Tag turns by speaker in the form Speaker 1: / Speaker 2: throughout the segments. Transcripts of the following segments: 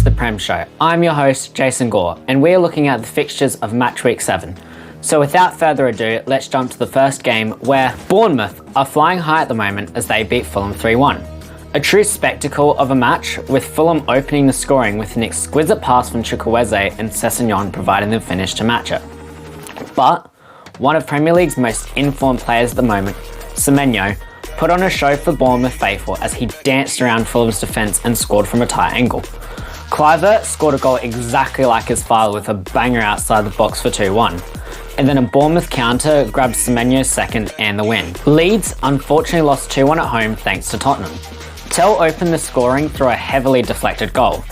Speaker 1: the Prem Show. I'm your host, Jason Gore, and we're looking at the fixtures of match week 7. So without further ado, let's jump to the first game where Bournemouth are flying high at the moment as they beat Fulham 3-1. A true spectacle of a match, with Fulham opening the scoring with an exquisite pass from Chukwueze and Sessegnon providing the finish to match it. But one of Premier League's most informed players at the moment, Semenyo, put on a show for Bournemouth faithful as he danced around Fulham's defence and scored from a tight angle. Kluivert scored a goal exactly like his father with a banger outside the box for 2-1. And then a Bournemouth counter grabbed Semenyo's second and the win. Leeds unfortunately lost 2-1 at home thanks to Tottenham. Tell opened the scoring through a heavily deflected goal.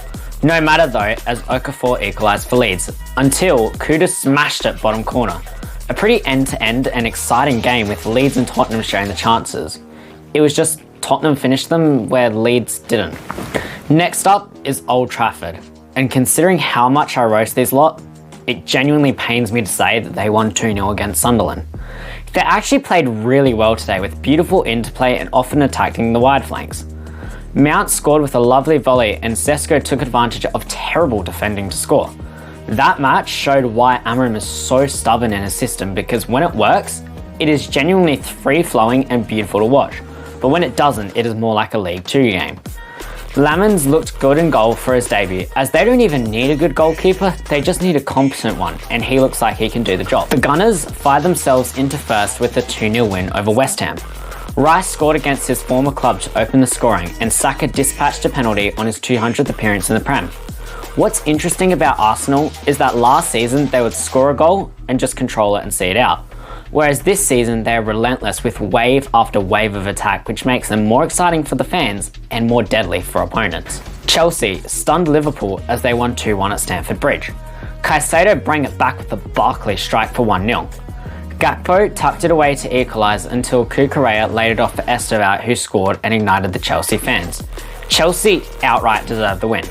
Speaker 1: No matter though, as Okafor equalised for Leeds, until Kuda smashed it bottom corner. A pretty end-to-end and exciting game with Leeds and Tottenham sharing the chances. It was just Tottenham finished them where Leeds didn't. Next up is Old Trafford, and considering how much I roast these lot, it genuinely pains me to say that they won 2-0 against Sunderland. They actually played really well today with beautiful interplay and often attacking the wide flanks. Mount scored with a lovely volley and Sesko took advantage of terrible defending to score. That match showed why Amorim is so stubborn in his system, because when it works, it is genuinely free-flowing and beautiful to watch. But when it doesn't, it is more like a League 2 game. Lamens looked good in goal for his debut, as they don't even need a good goalkeeper, they just need a competent one, and he looks like he can do the job. The Gunners fired themselves into first with a 2-0 win over West Ham. Rice scored against his former club to open the scoring, and Saka dispatched a penalty on his 200th appearance in the Prem. What's interesting about Arsenal is that last season they would score a goal and just control it and see it out. Whereas this season they are relentless with wave after wave of attack, which makes them more exciting for the fans and more deadly for opponents. Chelsea stunned Liverpool as they won 2-1 at Stamford Bridge. Caicedo bring it back with a Barkley strike for 1-0. Gakpo tucked it away to equalise until Cucurella laid it off for Estevao, who scored and ignited the Chelsea fans. Chelsea outright deserved the win.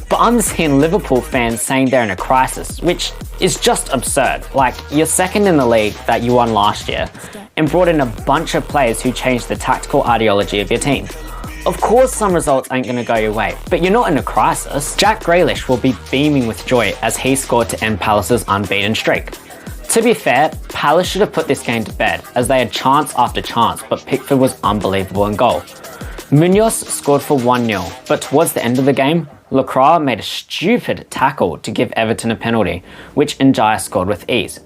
Speaker 1: But I'm seeing Liverpool fans saying they're in a crisis, which is just absurd. Like, you're second in the league that you won last year and brought in a bunch of players who changed the tactical ideology of your team. Of course some results ain't going to go your way, but you're not in a crisis. Jack Grealish will be beaming with joy as he scored to end Palace's unbeaten streak. To be fair, Palace should have put this game to bed, as they had chance after chance, but Pickford was unbelievable in goal. Munoz scored for 1-0, but towards the end of the game, Lacroix made a stupid tackle to give Everton a penalty, which Ndiaye scored with ease.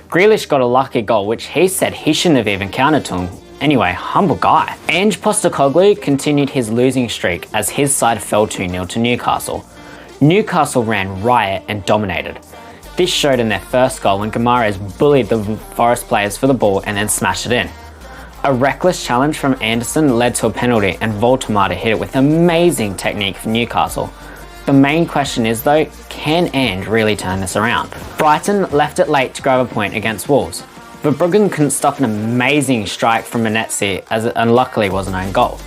Speaker 1: Grealish got a lucky goal, which he said he shouldn't have even counted to him. Anyway, humble guy. Ange Postecoglou continued his losing streak as his side fell 2-0 to Newcastle. Newcastle ran riot and dominated. This showed in their first goal when Guimaraes bullied the Forest players for the ball and then smashed it in. A reckless challenge from Anderson led to a penalty and Voltemade hit it with amazing technique for Newcastle. The main question is though, can Ange really turn this around? Brighton left it late to grab a point against Wolves. Verbruggen couldn't stop an amazing strike from Menetzi, as it unluckily was an own goal.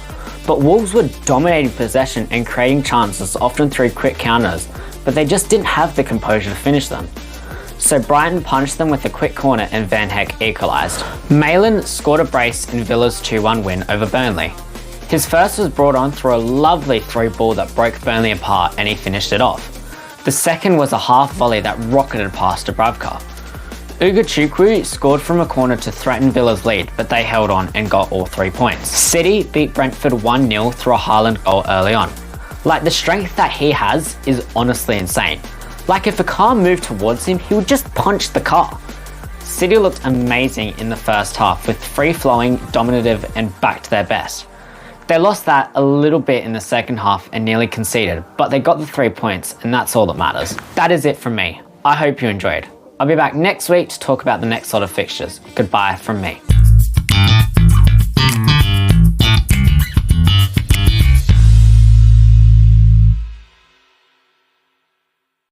Speaker 1: But Wolves were dominating possession and creating chances, often through quick counters, but they just didn't have the composure to finish them. So Brighton punched them with a quick corner and Van Heck equalised. Malen scored a brace in Villa's 2-1 win over Burnley. His first was brought on through a lovely through ball that broke Burnley apart and he finished it off. The second was a half volley that rocketed past Dubravka. Ugochukwu scored from a corner to threaten Villa's lead, but they held on and got all 3 points. City beat Brentford 1-0 through a Haaland goal early on. Like, the strength that he has is honestly insane. Like, if a car moved towards him, he would just punch the car. City looked amazing in the first half with free-flowing, dominative and back to their best. They lost that a little bit in the second half and nearly conceded, but they got the 3 points and that's all that matters. That is it from me. I hope you enjoyed. I'll be back next week to talk about the next lot of fixtures. Goodbye from me.